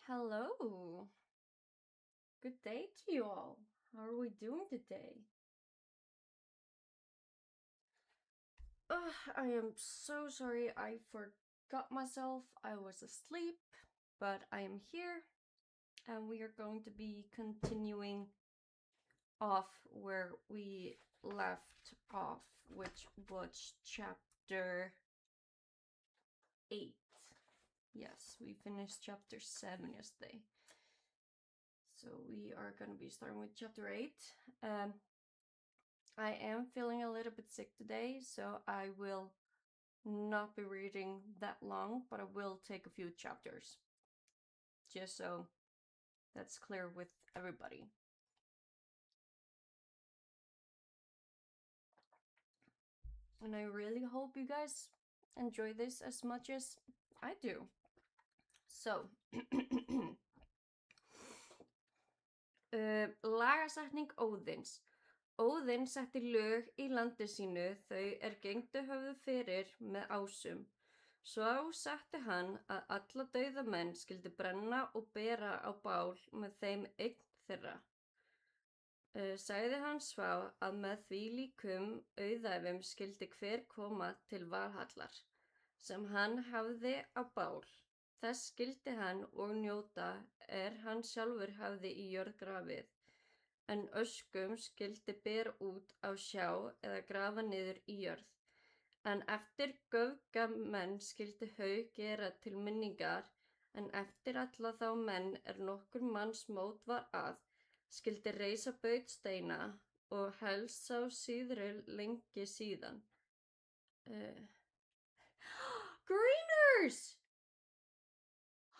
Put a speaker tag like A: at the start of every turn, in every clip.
A: Hello. Good day to you all. How are we doing today? I am so sorry. I forgot myself. I was asleep, but I am here and we are going to be continuing off where we left off, which was chapter 8. Yes, we finished chapter 7 yesterday. So we are going to be starting with chapter 8. I am feeling a little bit sick today, so I will not be reading that long, but I will take a few chapters. Just so that's clear with everybody. And I really hope you guys enjoy this as much as I do. So, lagasetning Óðins. Óðinn setti lög í landi sínu þau gengdu höfðu fyrir með ásum. Svo setti hann að alla dauða menn skyldi brenna og bera á bál með þeim eign þeirra. Sagði hann svo að með því líkum auðæfum skyldi hver koma til Valhallar, sem hann hafði á bál. Þess skyldi hann og njóta hann sjálfur hafði í jörð grafið, en öskum skyldi bera út á sjá eða grafa niður í jörð. En eftir göfgamenn skyldi haug gera til minningar, en eftir alla þá menn nokkur manns mót var að, skyldi reisa bautsteina og helst sá síðri lengi síðan. Greeners!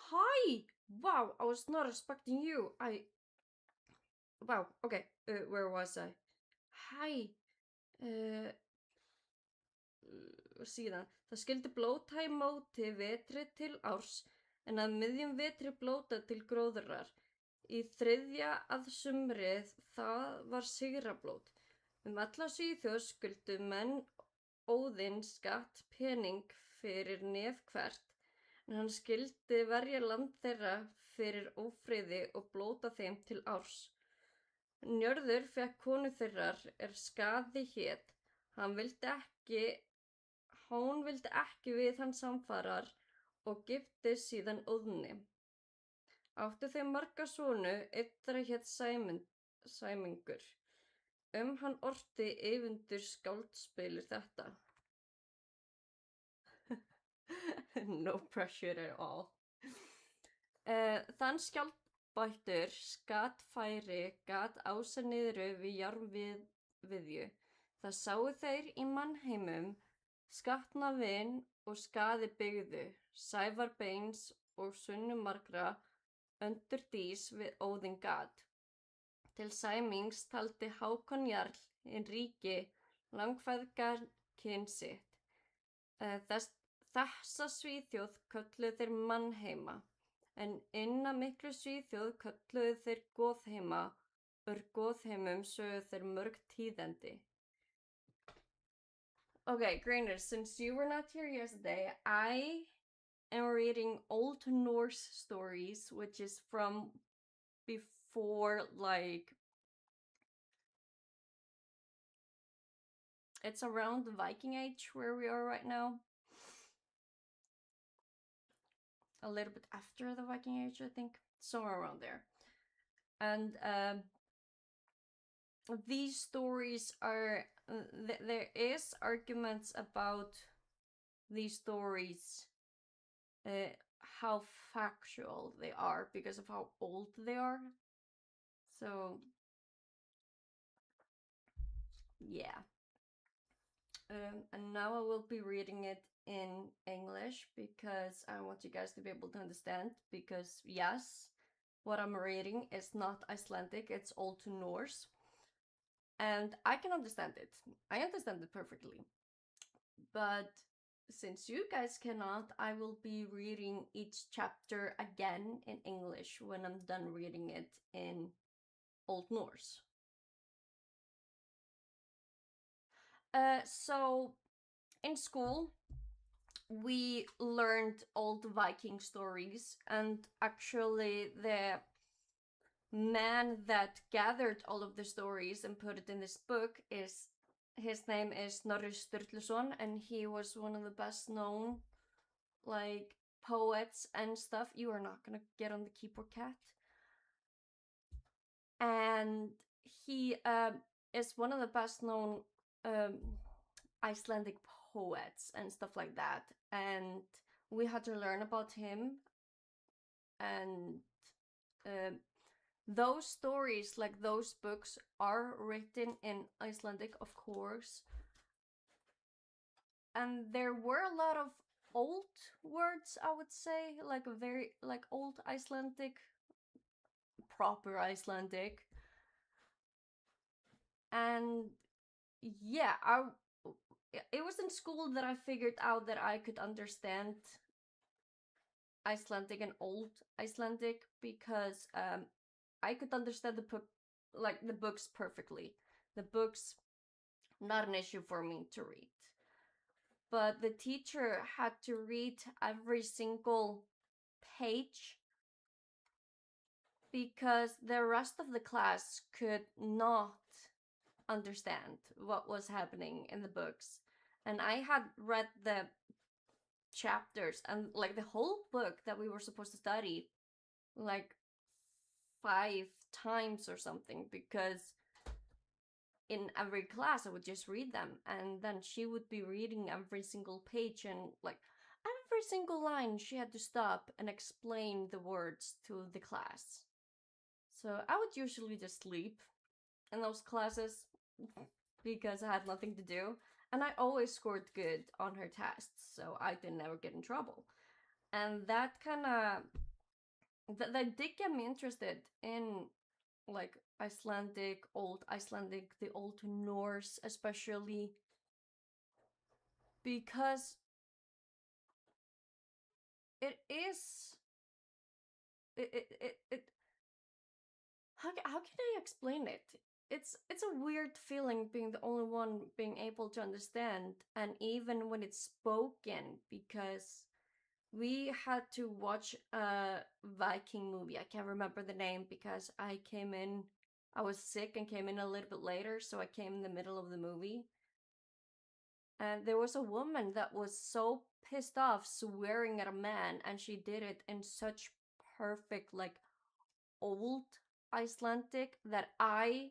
A: Hi! Wow, I was not expecting you. Wow, okay, where was I? Hi! Síðan, það skyldi blóta í móti vetri til árs, en að miðjum vetri blóta til gróðrar. Í þriðja að sumrið það var sigrablót. Alla Svíþjóð skuldu menn Óðinn skatt pening fyrir nef hvert, en hann skyldi verja land þeirra fyrir ófriði og blóta þeim til árs. Njörður fekk konu þeirrar skaði hét, hún vildi ekki við hann samfarar og giftist síðan Óðni. Áttu þau marga sonu, einn þeirra hét Sæmungur. Hann orti Eyvindur skáldspilur þetta. No pressure at all. Þann skjaldbættur skatfæri gat ása niðru við jarmviðju. Það sáu þeir í mannheimum, skatnavin og skaði byggðu, Sævarbeins og Sunnumargra öndurdís við Óðinn gat. Til Sæmings taldi Hákon jarl hinn ríki langfeðgar kyn sitt. Þessa Svíþjóð kölluðu þeir mannheima, en inna miklu Svíþjóð kölluðu þeir goðheima, goðheimum sögðu þeir mörg tíðindi. Okay, Grainer, since you were not here yesterday, I am reading Old Norse stories, which is from before, it's around the Viking Age where we are right now. A little bit after the Viking Age, I think. Somewhere around there. And these stories are... there is arguments about these stories, how factual they are because of how old they are. So, yeah. And now I will be reading it in English because I want you guys to be able to understand, because yes, what I'm reading is not Icelandic, it's Old Norse. And I can understand it. I understand it perfectly. But since you guys cannot, I will be reading each chapter again in English when I'm done reading it in Old Norse. So in school, we learned old Viking stories, and actually the man that gathered all of the stories and put it in this book is his name is Snorri Sturluson, and he was one of the best known like poets and stuff. You are not gonna get on the keyboard, cat. And he is one of the best known um, Icelandic poets and stuff like that. And we had to learn about him. And uh, those stories, like those books, are written in Icelandic, of course. And there were a lot of old words, I would say, like very like old Icelandic, proper Icelandic. And yeah, it was in school that I figured out that I could understand Icelandic and old Icelandic, because I could understand the books perfectly. The books, not an issue for me to read. But the teacher had to read every single page because the rest of the class could not understand what was happening in the books. And I had read the chapters and like the whole book that we were supposed to study like 5 times or something, because in every class I would just read them, and then she would be reading every single page, and like every single line she had to stop and explain the words to the class. So I would usually just sleep in those classes because I had nothing to do, and I always scored good on her tests, so I didn't ever get in trouble. And that kind of that did get me interested in like Icelandic, old Icelandic, the old Norse, especially because it is it how can I explain it? It's a weird feeling being the only one being able to understand, and even when it's spoken, because we had to watch a Viking movie. I can't remember the name because I was sick and came in a little bit later, so I came in the middle of the movie. And there was a woman that was so pissed off swearing at a man, and she did it in such perfect, like, old Icelandic that I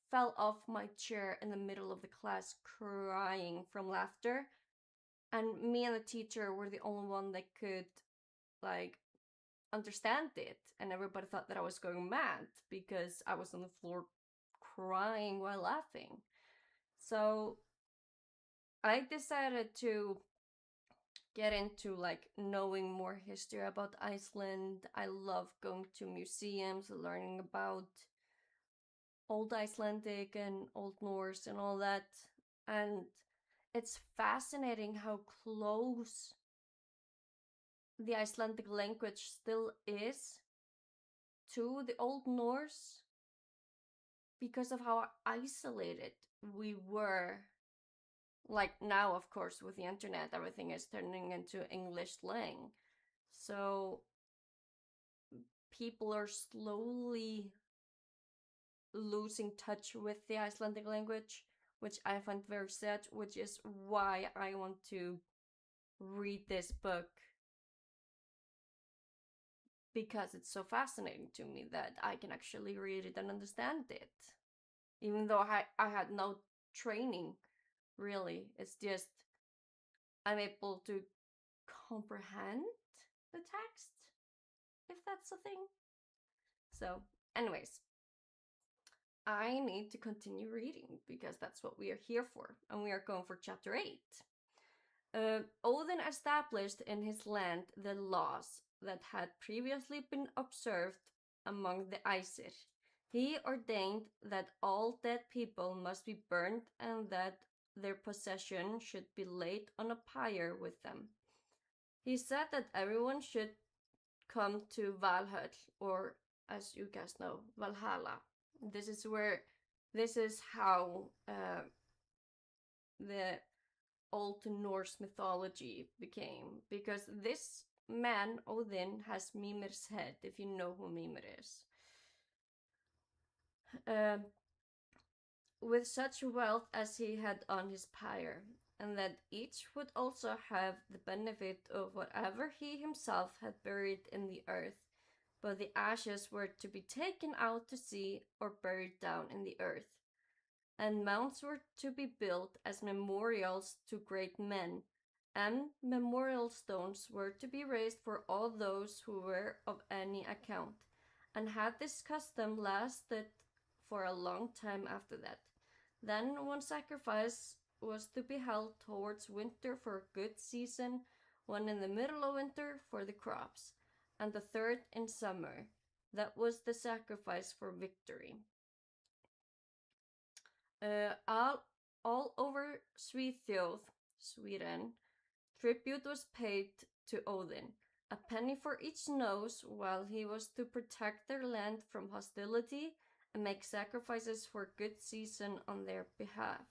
A: fell off my chair in the middle of the class crying from laughter. And me and the teacher were the only one that could, like, understand it. And everybody thought that I was going mad because I was on the floor crying while laughing. So I decided to get into like knowing more history about Iceland. I love going to museums, learning about Old Icelandic and Old Norse and all that. And it's fascinating how close the Icelandic language still is to the Old Norse because of how isolated we were. Like now, of course, with the internet, everything is turning into English slang. So people are slowly losing touch with the Icelandic language, which I find very sad, which is why I want to read this book, because it's so fascinating to me that I can actually read it and understand it. Even though I had no training, really. It's just I'm able to comprehend the text, if that's a thing. So, anyways, I need to continue reading because that's what we are here for, and we are going for chapter 8. Odin established in his land the laws that had previously been observed among the Aesir. He ordained that all dead people must be burned and that their possession should be laid on a pyre with them. He said that everyone should come to Valhall, or as you guys know, Valhalla. This is how the Old Norse mythology became, because this man, Odin, has Mimir's head, if you know who Mimir is. With such wealth as he had on his pyre, and that each would also have the benefit of whatever he himself had buried in the earth, but the ashes were to be taken out to sea or buried down in the earth, and mounds were to be built as memorials to great men, and memorial stones were to be raised for all those who were of any account, and had this custom lasted for a long time after that. Then one sacrifice was to be held towards winter for a good season, one in the middle of winter for the crops, and the third in summer. That was the sacrifice for victory. All over Sweden, tribute was paid to Odin, a penny for each nose, while he was to protect their land from hostility and make sacrifices for good season on their behalf.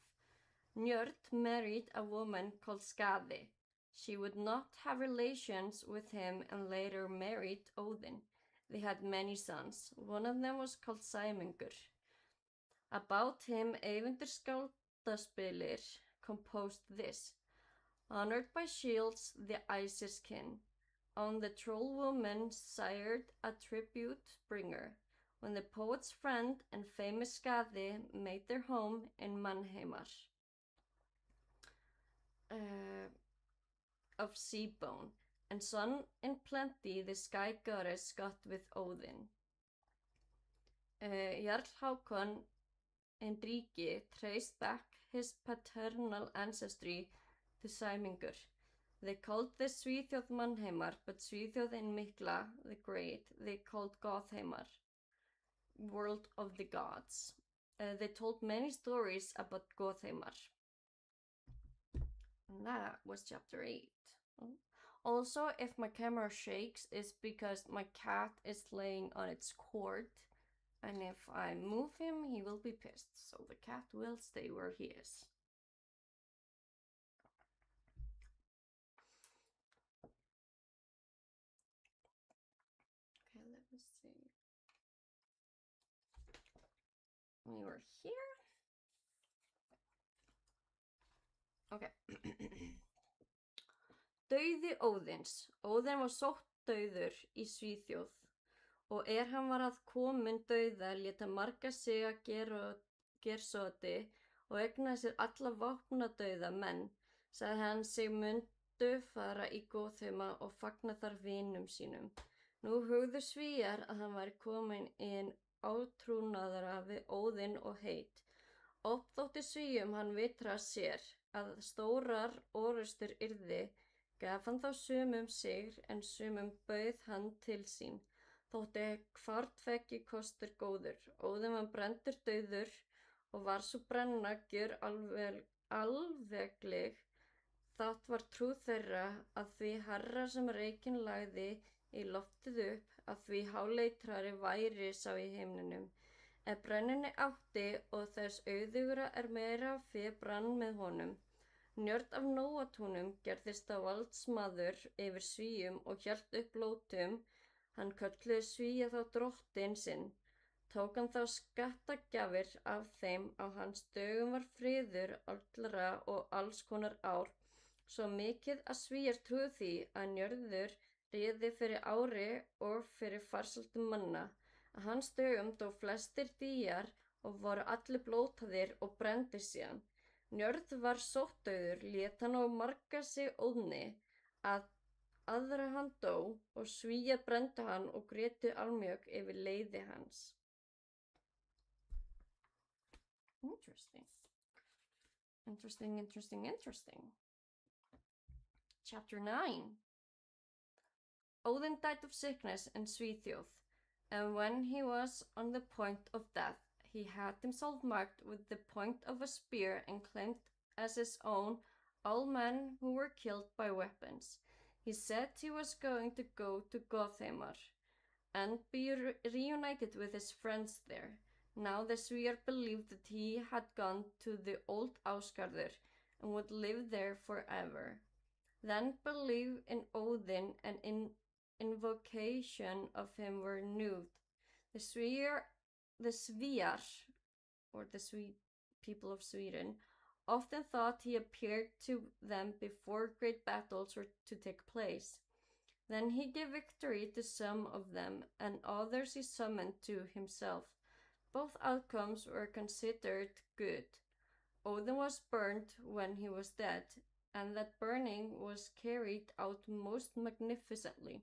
A: Njord married a woman called Skadi. She would not have relations with him and later married Odin. They had many sons. One of them was called Sæmungur. About him, Eyvindur Skáldaspilir composed this: honored by shields, the Isis kin. On the troll woman sired a tribute bringer, when the poet's friend and famous Skadi made their home in Mannheimar of sea bone, and sun in plenty the sky goddess got with Odin. Jarl Hákon Enrique traced back his paternal ancestry to Sæmungur. They called the Svíþjóð Mannheimar, but Svíþjóð in Mikla the Great they called Gothheimar, world of the gods. They told many stories about Gothheimar. And that was chapter 8. Also, if my camera shakes, it's because my cat is laying on its cord. And if I move him, he will be pissed. So the cat will stay where he is. Okay, let me see. We were here. Okay. Dauði Óðins. Óðinn var sóttdauður í Svíþjóð, og hann var að komin dauða lét hann marga sig að gersóti og egnaði sér alla vopnadauða menn, sagði hann sig mundu fara í Goðheima og fagna þar vinum sínum. Nú hugðu Svíar að hann væri komin inn átrúnaðara við Óðinn og heit. Oppþótti Svíum hann vitra sér að stórar orustur yrði, gaf hann þá sumum sigr en sumum bauð hann til sín. Þótti hvartveggi kostur góður. Óðinn var brenndur dauður og var sú brenna gjör alvegleg. Þátt var trú þeirra að því hærra sem reykinn lagði í loftið upp, að því háleitrari væri sá í himninum. Ef brenninni átti og þess auðugra meira fé brann með honum. Njörð af Nóatúnum gerðist þá valdsmaður yfir Svíum og hélt upp lótum. Hann kölluði Svíja þá drottinn sinn. Tók hann þá skattagjafir af þeim, á hans dögum var friður allra og alls konar ár, svo mikið að Svíar trúðu því að Njörður réði fyrir ári og fyrir farsældum manna. Á hans dögum dó flestir dýjar og voru allir blótaðir og brenndir síðan. Njörð var sóttdauður, lét hann og marga sig Óðni, að aðra hann dó og Svíar brenndu hann og grétu almjög yfir leiði hans. Interesting. Chapter 9. Odin died of sickness in Svíþjóð, and when he was on the point of death, he had himself marked with the point of a spear and claimed as his own all men who were killed by weapons. He said he was going to go to Gothheimar and be reunited with his friends there. Now the Svíar believed that he had gone to the old Ásgarður and would live there forever. Then belief in Odin and invocation of him were renewed. The Sviar, or the people of Sweden, often thought he appeared to them before great battles were to take place. Then he gave victory to some of them, and others he summoned to himself. Both outcomes were considered good. Odin was burnt when he was dead, and that burning was carried out most magnificently.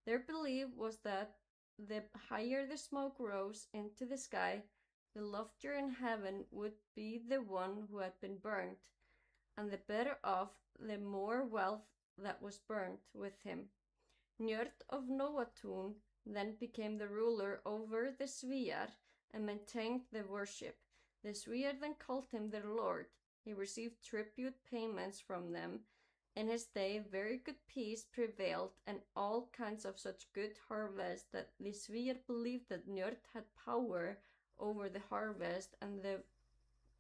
A: Their belief was that the higher the smoke rose into the sky, the loftier in heaven would be the one who had been burnt, and the better off, the more wealth that was burnt with him. Njord of Noatun then became the ruler over the Sviar and maintained the worship. The Sviar then called him their lord. He received tribute payments from them. In his day, very good peace prevailed and all kinds of such good harvest that the Sviar believed that Njord had power over the harvest and the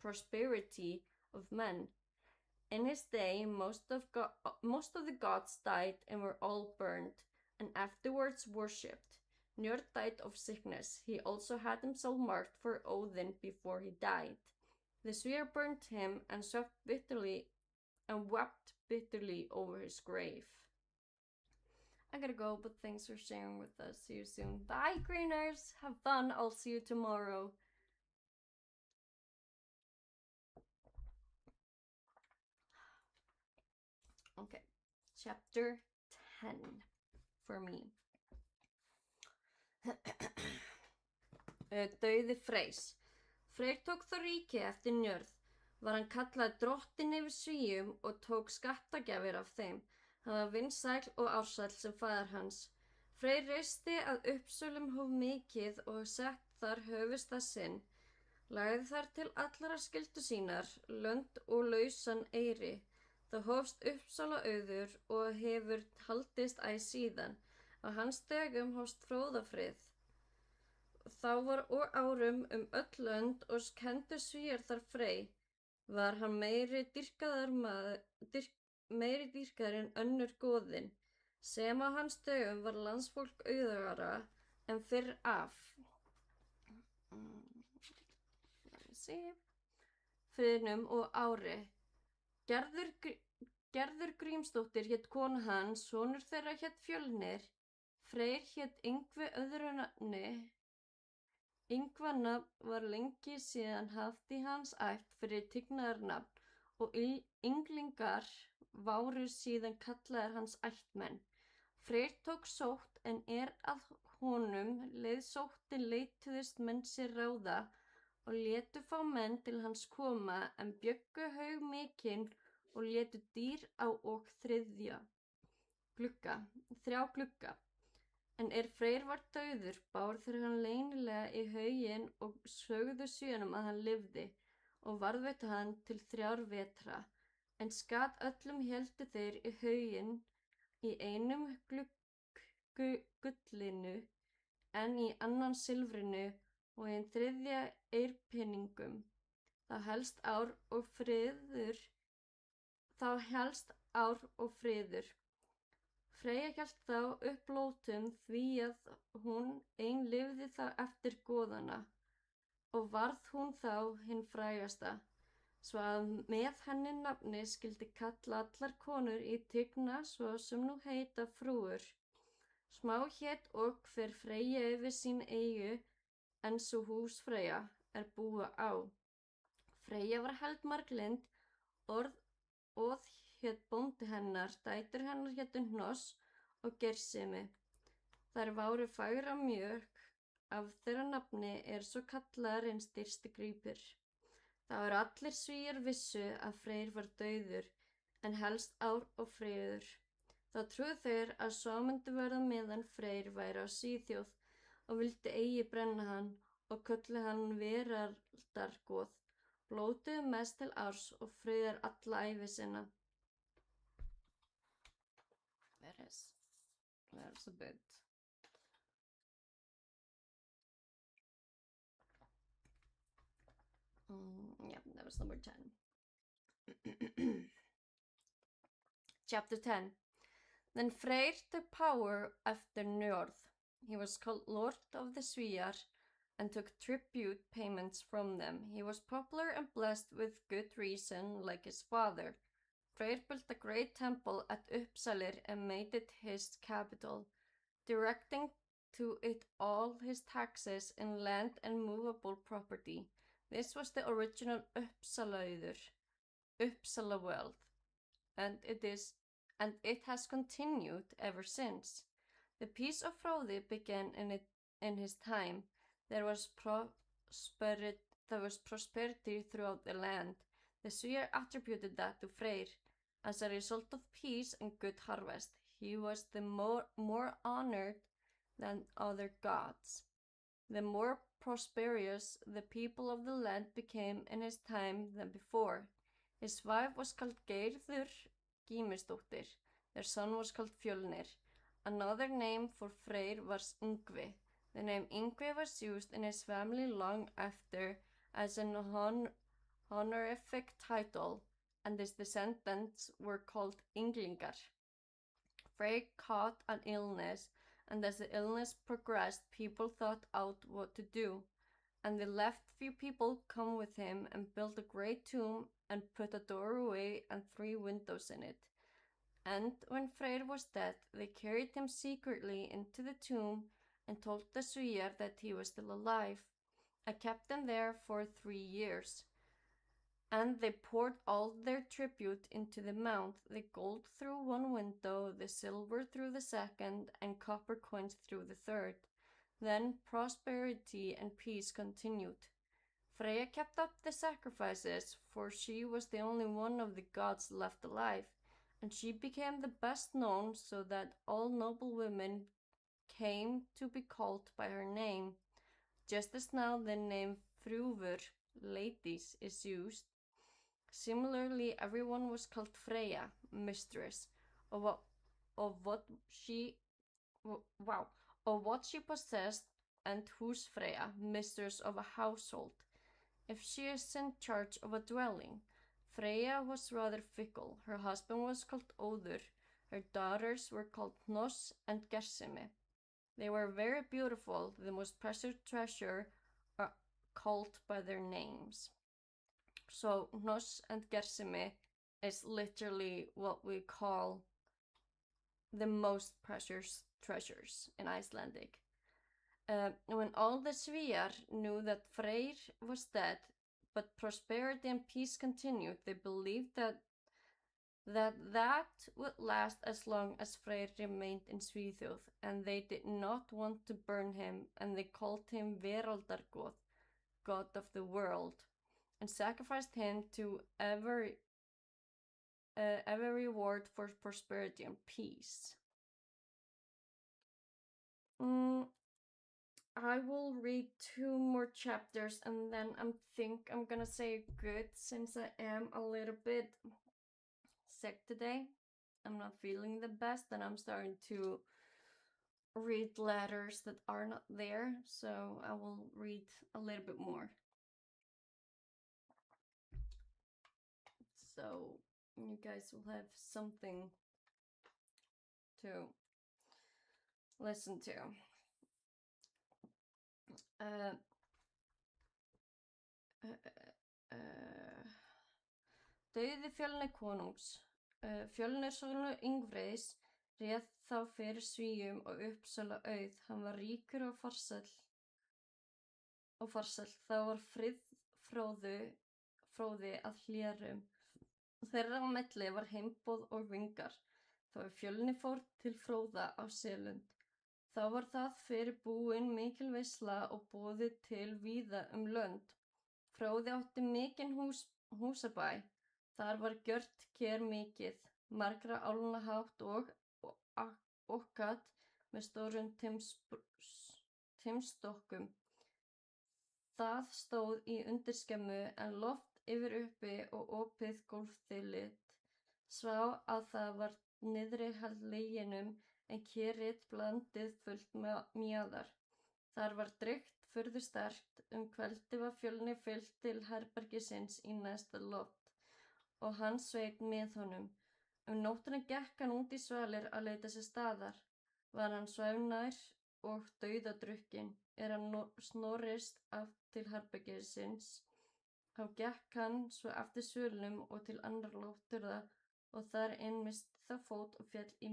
A: prosperity of men. In his day, most of the gods died and were all burned, and afterwards worshipped. Njord died of sickness. He also had himself marked for Odin before he died. The Sviar burned him and wept bitterly over his grave. I gotta go, but thanks for sharing with us. See you soon. Bye, greeners. Have fun. I'll see you tomorrow. Okay, chapter 10 for me. Dauði Freys. Freyr tók þá ríki eftir Njörð. Var hann kallaði drottinn yfir Svíum og tók skattagjafir af þeim. Hann var vinsæll og ársæll sem faðir hans. Freyr reisti að Uppsölum hóf mikið og sett þar höfuðstað sinn. Lagði þar til allra skyldu sínar, lönd og lausan eyri. Það hófst Uppsala auður og hefur haldist æ síðan. Á hans dögum hófst fróðafrið. Þá var og árum öll lönd og kenndu Svíar þar Frey. Var hann meiri dýrkaður en önnur goðin, sem á hans dögum var landsfólk auðugara en fyrr af. Friðnum og ári. Gerður Grímsdóttir hét kona hans, sonur þeirra hét Fjölnir. Freyr hét Yngvi öðru nafni. Yngvanafn var lengi síðan haft í hans ætt fyrir tignaðarnafn og ynglingar váru síðan kallaðir hans ættmenn. Freyr tók sótt en að honum leiðsóttin leituðust menn sér ráða og létu fá menn til hans koma en bjuggu haug mikinn og létu dýr á og þrjá glugga. En Freyr var dauður, báru þeir hann leynilega í hauginn og sögðu Svíunum að hann lifði og varðveittu hann til 3 vetra. En skat öllum héldu þeir í hauginn í einum gullinu, en í annan silfrinu og í 3. eirpeningum. Þá helst ár og friður. Freyja hélt þá upp lótum því að hún ein lifði þá eftir goðanna og varð hún þá hin frægasta, svo að með henni nafni skyldi kalla allar konur í tigna svo sem nú heita frúur. Smá hét og hver Freyja yfir sín eigu en sú hús Freyja búa á. Freyja var held marglind, Óð hét bóndi hennar, dætur hennar hétu Hnoss og Gersimi. Þær váru fagra mjög, af þeirra nafni svo kallaðar eins dýrsti gripur. Það var allir Svíar vissu að Freyr var dauður, en helst ár og friður. Þá trúðu þeir að svo myndi verða meðan Freyr væri á Svíþjóð og vildi eigi brenna hann og kölluðu hann veraldargoð, blótuðu mest til árs og friðar alla ævi sinna. There's a bit. Yeah, that was number 10. Chapter 10. Then Freyr took power after Njord. He was called Lord of the Svíar and took tribute payments from them. He was popular and blessed with good reason, like his father. Freyr built a great temple at Uppsalir and made it his capital, directing to it all his taxes in land and movable property. This was the original Uppsalauður, Uppsala wealth, and it has continued ever since. The peace of Fróði began in his time. There was prosperity throughout the land. The Svíar attributed that to Freyr. As a result of peace and good harvest, he was the more honored than other gods. The more prosperous the people of the land became in his time than before. His wife was called Geirþur Gímisdóttir. Their son was called Fjölnir. Another name for Freyr was Yngvi. The name Yngvi was used in his family long after as an honorific title, and his descendants were called Ynglingar. Freyr caught an illness, and as the illness progressed, people thought out what to do, and they left few people come with him and built a great tomb and put a doorway and 3 windows in it. And when Freyr was dead, they carried him secretly into the tomb and told the Svíar that he was still alive. I kept them there for 3 years. And they poured all their tribute into the mount, the gold through 1 window, the silver through the 2nd, and copper coins through the 3rd. Then prosperity and peace continued. Freyja kept up the sacrifices, for she was the only one of the gods left alive, and she became the best known, so that all noble women came to be called by her name. Just as now the name Frúvur, ladies, is used. Similarly, everyone was called Freyja, mistress, of what she possessed, and whose Freyja, mistress of a household. If she is in charge of a dwelling, Freyja was rather fickle. Her husband was called Óður. Her daughters were called Hnoss and Gersimi. They were very beautiful, the most precious treasure, called by their names. So Hnoss and Gersimi is literally what we call the most precious treasures in Icelandic. When all the Svíar knew that Freyr was dead, but prosperity and peace continued, they believed that would last as long as Freyr remained in Svíþjóð, and they did not want to burn him, and they called him Veraldargoð, god of the world, and sacrificed him to every reward for prosperity and peace. I will read 2 more chapters and then I think I'm gonna say good, since I am a little bit sick today. I'm not feeling the best and I'm starting to read letters that are not there, so I will read a little bit more. So you guys will have something to listen to. Dauði Fjölnir konungs. Fjölnir sonur Yngfriðs réð þá fyrir Svíum og Uppsala auð. Hann var ríkur og farsæll. Þá var Fróði að hlérum. Þeirra á milli var heimboð og vingar. Þá Fjölnir fór til Fróða á Selund. Þá var það fyrir búin mikil veisla og boðið til víða lönd. Fróði átti mikinn húsabæ. Þar var gjört ker mikið, margra álna hátt og gat með stórum timstokkum. Það stóð í undirskemmu en loft yfir uppi og opið gólfþilið. Svá að það var niðri leginum en kerið blandið fullt mjaðar. Þar var drygt furðu sterkt. Kvöldi var Fjölnir fylgt til herbergisins í næsta loft og hann sveit með honum. Nóttina gekk hann út í svalir að leita sér staðar. Var hann svefnær og dauðadrukkinn hann snorrist af til herbergisins. Þá gekk hann svo eftir svölunum og til annar lofturða og þar mist það fót og féll í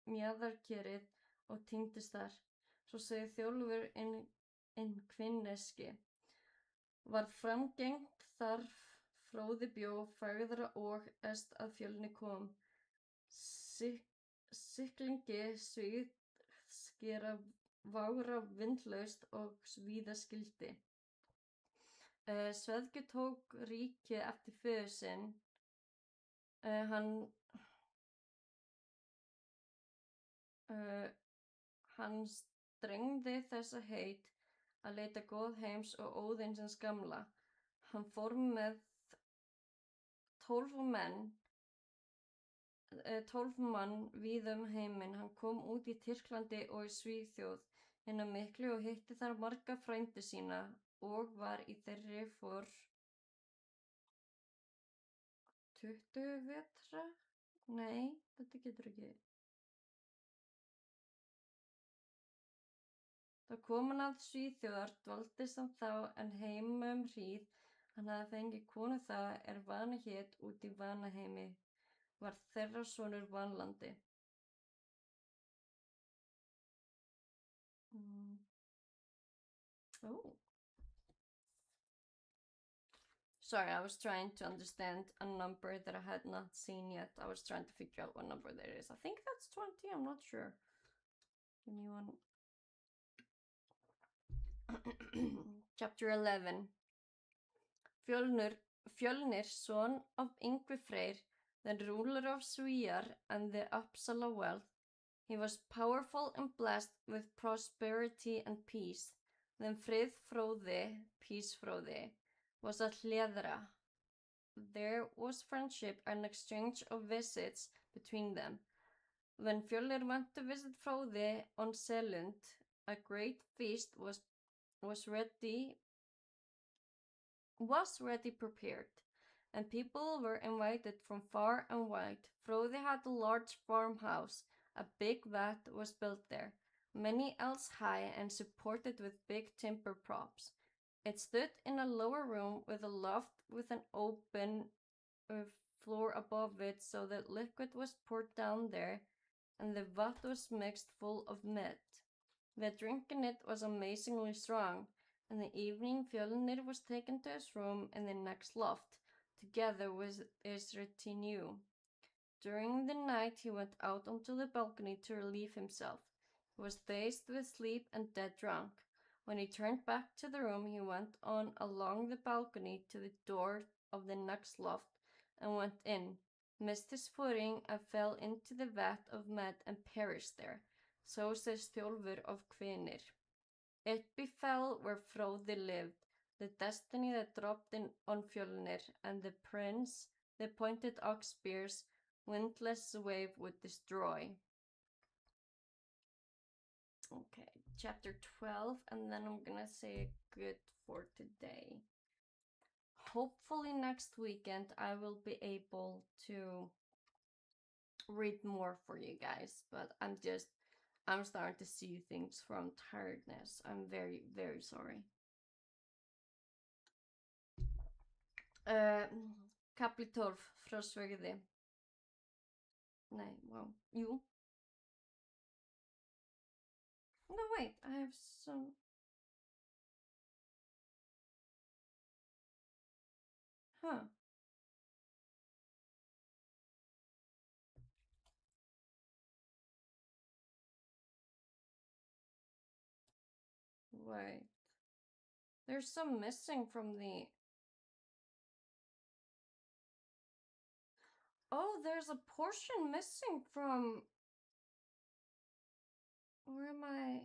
A: mjaðarkerið og týndist þar. Svo segir Þjólfur kvinneski. Var framgengt þar Fróði bjó fagðra og að Fjölni kom. Siglingi skera vára vindlaust og víða skildi. Sveðgi tók ríkið eftir föður sinn. Hann strengdi þessa heit að leita góðheims og Óðinsins gamla. Hann fór með 12 mann víða heiminn. Hann kom út í Tyrklandi og í Svíþjóð hina miklu og hitti þar marga frænda sína og var í þeirri for 20 vetra. Nei, þetta getur ekki. Þá kom hann að Svíþjóðar, dvaldist hann þá en heimum hríð. Hann hafði fengið konu það Vana hét út í Vanaheimi. Var þeirra sonur Vanlandi. Oh. Sorry, I was trying to understand a number that I had not seen yet. I was trying to figure out what number that is. I think that's 20, I'm not sure. Give me one. Chapter 11. Fjölnir, son of Yngvi Freyr, the ruler of Svíar and the Uppsala wealth. He was powerful and blessed with prosperity and peace. Then Friðfróði, Peacefróði, was at Hledra. There was friendship and exchange of visits between them. When Fjölnir went to visit Fróði on Selund, a great feast was ready prepared, and people were invited from far and wide. Fróði had a large farmhouse. A big vat was built there, many ells high and supported with big timber props. It stood in a lower room with a loft with an open floor above it, so that liquid was poured down there, and the vat was mixed full of mead. The drink in it was amazingly strong. In the evening, Fjölnir was taken to his room in the next loft, together with his retinue. During the night, he went out onto the balcony to relieve himself. He was dazed with sleep and dead drunk. When he turned back to the room, he went on along the balcony to the door of the next loft and went in, missed his footing and fell into the vat of mead and perished there. So says Þjólfur of Kvinir. It befell where Fróði lived, the destiny that dropped in on Fjölnir, and the prince, the pointed ox spears, windless wave would destroy. Okay, chapter 12, and then I'm gonna say good for today. Hopefully next weekend I will be able to read more for you guys, but I'm starting to see things from tiredness. I'm very, very sorry. Kapli 12 frá Svegði. Nei, wow. Jú. No, wait, I have some... Huh. Wait. There's some missing from the... Oh, there's a portion missing from... Where am I?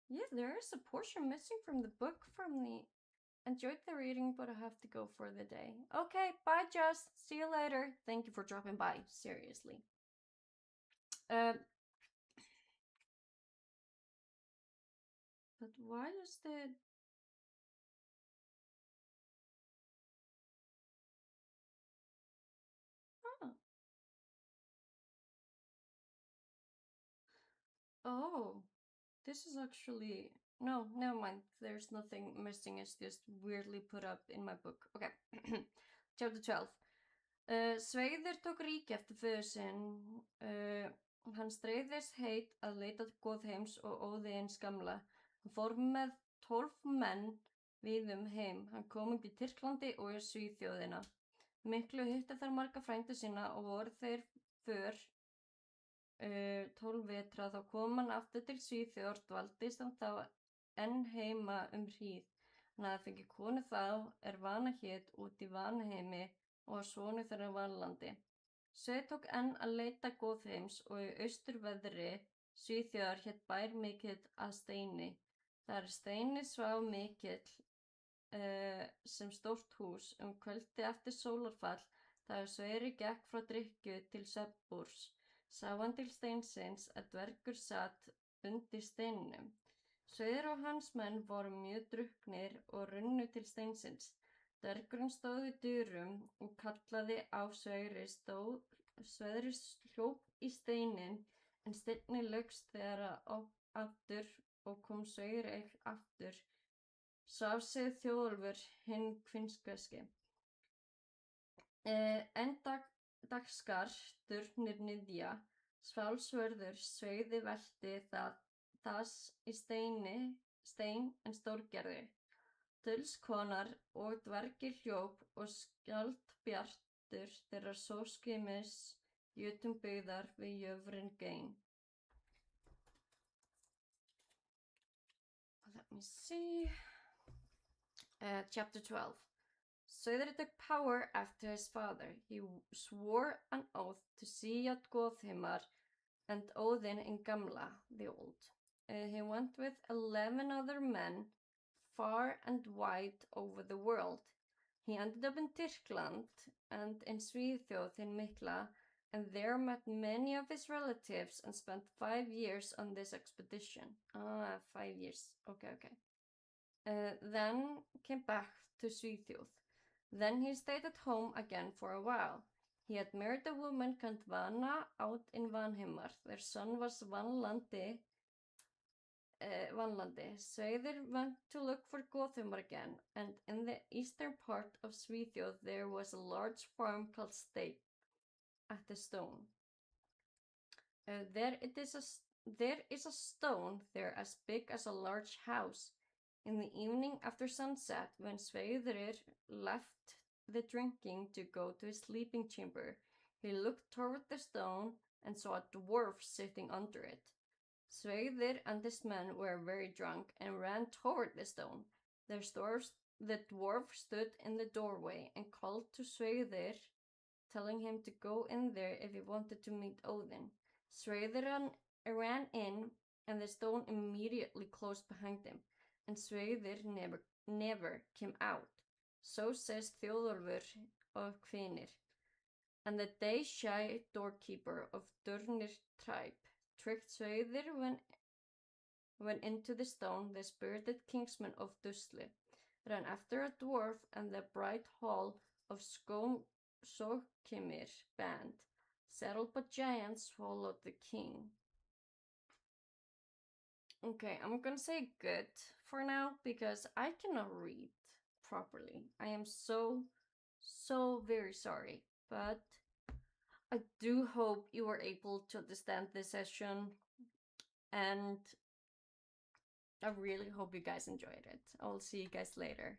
A: Yeah, there is a portion missing from the book from the... Enjoyed the reading, but I have to go for the day. Okay, bye, Jess. See you later. Thank you for dropping by. Seriously. But why is the... Oh, this is actually... No, never mind. There's nothing missing. It's just weirdly put up in my book. Okay. Chapter 12. Sveiðir tók ríki eftir föður sinn. Hann streið þess heit að leita Goðheims og Óðins gamla. Hann fór með 12 menn víðum heim. Hann kom upp í Tyrklandi og í Svíþjóðina. Miklu hitti þar marga frænda sína og voru þeir för 12 vetra. Þá kom hann aftur til Svíþjóðar, dvaldist hann þá enn heima hríð. Hann hafði fengið konu þá Vana hét út í Vanaheimi og sonur þeirra Vanlandi. Sveið tók enn að leita Goðheims og í austurveðri Svíþjóðar hét bær mikill að Steini. Þar Steini svaf mikill sem stórt hús. Kvöldi eftir sólarfall þegar Sverrir gekk frá drykkju til svefnbúrs sá hann til steinsins að dvergur sat undir steininum. Sverrir og hans menn voru mjög drukknir og runnu til steinsins. Dvergurinn stóð í dyrum og kallaði á Sverrir. Sverrir hljóp í steinin en steinninn laugst þegar aftur og kom Sverrir aftur. Svaf sig Þjóðólfur hinn kvinnskveski. En dagskar durnir niðja, sválsvörður Sveiði velti þas í stein en stórgerði. Dulskonar og dvergir hljóp og skjaldbjartur þeirra sóskimis jutum byggðar við jöfrin gein. Let me see. Chapter 12. Sverrir took power after his father. He swore an oath to see out Goðheimar and Óðinn in Gamla, the old. He went with 11 other men far and wide over the world. He ended up in Tyrkland and in Svíþjóð hinn mikla, and there met many of his relatives and spent 5 years on this expedition. 5 years. Okay. Then came back to Svíþjóð. Then he stayed at home again for a while. He had married a woman called Vana out in Vanheimar. Their son was Vanlandi. Sverrir went to look for Goðheimar again, and in the eastern part of Svíþjóð there was a large farm called Steinn at the stone. There is a stone there as big as a large house. In the evening after sunset, when Sverrir left the drinking to go to his sleeping chamber, he looked toward the stone and saw a dwarf sitting under it. Sverrir and his men were very drunk and ran toward the stone. The dwarf stood in the doorway and called to Sverrir, telling him to go in there if he wanted to meet Odin. Sverrir ran in, and the stone immediately closed behind him, and Sverrir never came out. So says Þjóðólfur of Hvinir. And the day-shy doorkeeper of Durnir tribe tricked Sverrir when into the stone. The spirited kingsman of Dusli ran after a dwarf, and the bright hall of Sokimir band, settled by giants, swallowed the king. Okay, I'm gonna say good for now because I cannot read properly. I am so very sorry, but I do hope you were able to understand this session, and I really hope you guys enjoyed it. I will see you guys later.